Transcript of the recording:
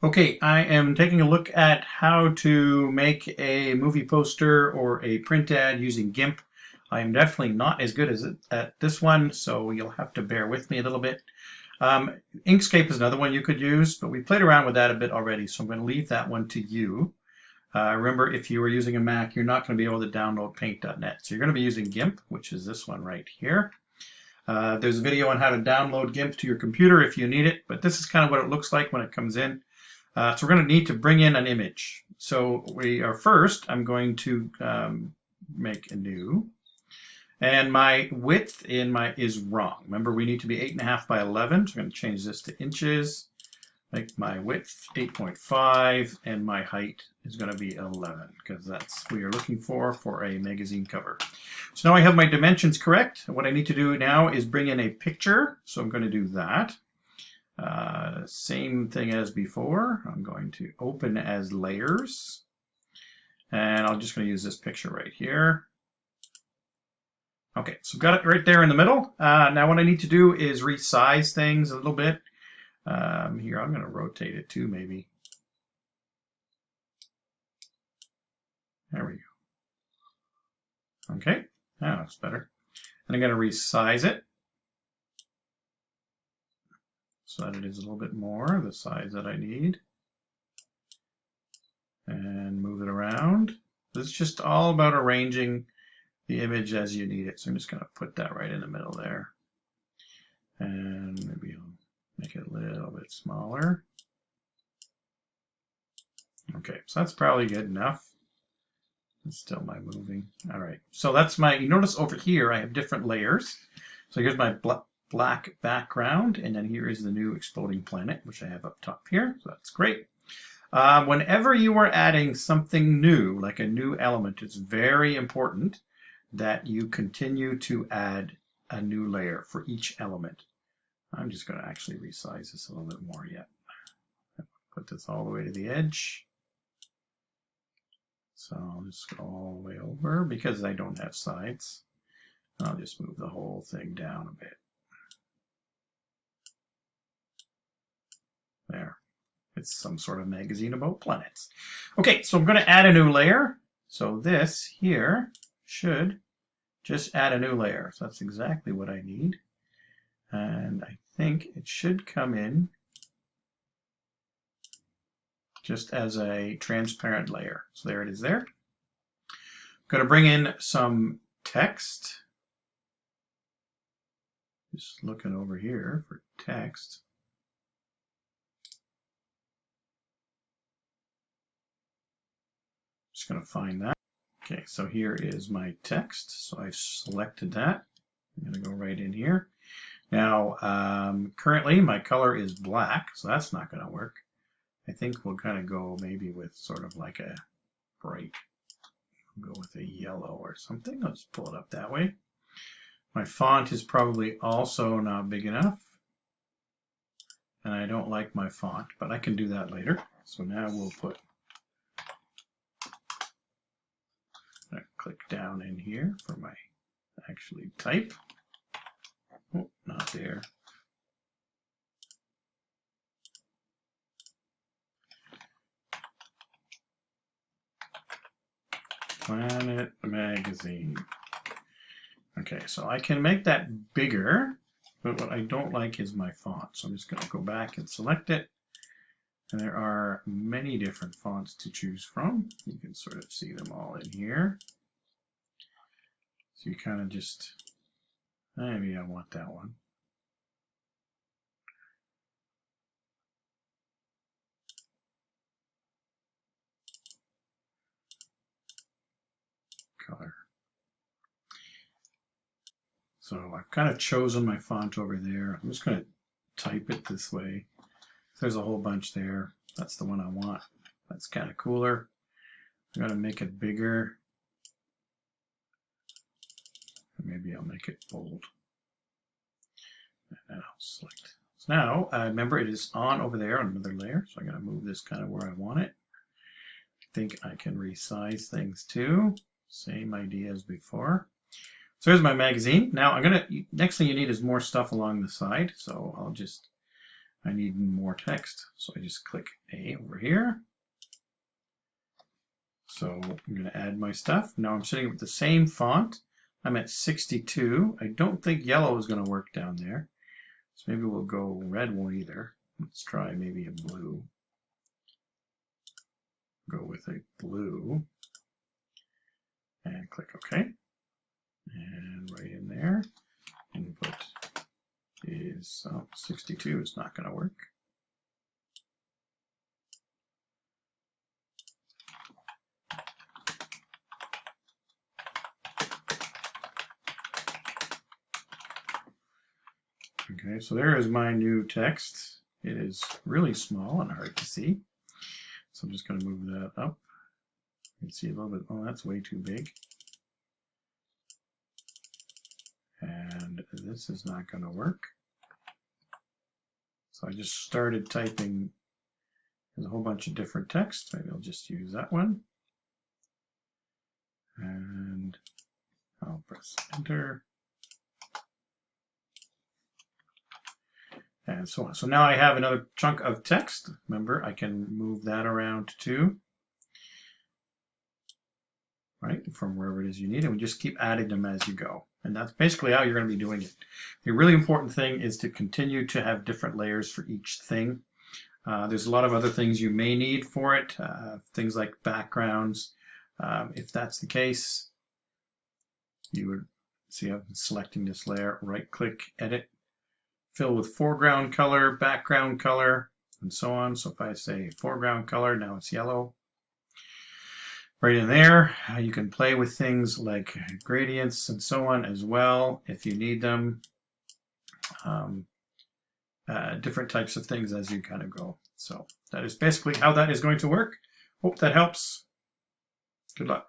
Okay, I am taking a look at how to make a movie poster or a print ad using Gimp. I am definitely not as good as at this one, so you'll have to bear with me a little bit. Inkscape is another one you could use, but we played around with that a bit already, so I'm going to leave that one to you. Remember, if you were using a Mac, you're not going to be able to download paint.net. So you're going to be using Gimp, which is this one right here. There's a video on how to download Gimp to your computer if you need it, but this is kind of what it looks like when it comes in. So we're going to need to bring in an image. So we are first, I'm going to make a new. And my width is wrong. Remember, we need to be 8.5 by 11. So I'm going to change this to inches. Make my width 8.5 and my height is going to be 11 because that's what we are looking for a magazine cover. So now I have my dimensions correct. What I need to do now is bring in a picture. So I'm going to do that. Same thing as before. I'm going to open as layers. And I'm just going to use this picture right here. Okay, so I've got it right there in the middle. Now what I need to do is resize things a little bit. Here, I'm going to rotate it too, maybe. There we go. Okay, now that's better. And I'm going to resize it so that it is a little bit more the size that I need. And move it around. This is just all about arranging the image as you need it. So I'm just going to put that right in the middle there. And maybe I'll make it a little bit smaller. Okay, so that's probably good enough. It's still my moving. All right, so that's my, you notice over here I have different layers. So here's my black background, and then here is the new exploding planet, which I have up top here. So that's great. Whenever you are adding something new, like a new element, it's very important that you continue to add a new layer for each element. I'm just going to actually resize this a little bit more yet. Put this all the way to the edge. So I'll just go all the way over because I don't have sides. I'll just move the whole thing down a bit. There. It's some sort of magazine about planets. Okay, so I'm going to add a new layer. So this here should just add a new layer. So that's exactly what I need. And I think it should come in just as a transparent layer. So there it is there. I'm going to bring in some text. Just looking over here for text. Just going to find that. Okay, so here is my text. So I've selected that. I'm going to go right in here. Now, currently my color is black, so that's not going to work. I think we'll kind of go maybe with sort of like a bright, we'll go with a yellow or something. Let's pull it up that way. My font is probably also not big enough. And I don't like my font, but I can do that later. So now we'll put, click down in here for my actually type. Oh, not there. Planet Magazine. Okay, so I can make that bigger, but what I don't like is my font. So I'm just going to go back and select it. And there are many different fonts to choose from. You can sort of see them all in here. So you kind of just, maybe I want that one. Color. So I've kind of chosen my font over there. I'm just going to type it this way. There's a whole bunch there. That's the one I want. That's kind of cooler. I'm going to make it bigger. Maybe I'll make it bold. And I'll select. So now, remember it is on over there on another layer. So I'm going to move this kind of where I want it. I think I can resize things too. Same idea as before. So here's my magazine. Now I'm going to, next thing you need is more stuff along the side. So I'll just I need more text, so I just click A over here. So I'm going to add my stuff. Now I'm sitting with the same font. I'm at 62. I don't think yellow is going to work down there. So maybe we'll go red won't either. Let's try maybe a blue. Go with a blue. And click OK. And right in there, input is 62 is not going to work. Okay, so there is my new text. It is really small and hard to see. So I'm just going to move that up. You can see a little bit, oh, that's way too big. And this is not going to work. So I just started typing. There's a whole bunch of different text. Maybe I'll just use that one. And I'll press enter. And so on. So now I have another chunk of text. Remember, I can move that around too. Right, from wherever it is you need, and we just keep adding them as you go. And that's basically how you're going to be doing it. The really important thing is to continue to have different layers for each thing. There's a lot of other things you may need for it, things like backgrounds. If that's the case, you would see I'm selecting this layer, right-click, edit, fill with foreground color, background color, and so on. So if I say foreground color, now it's yellow. Right in there, you can play with things like gradients and so on as well if you need them. Different types of things as you kind of go. So that is basically how that is going to work. Hope that helps. Good luck.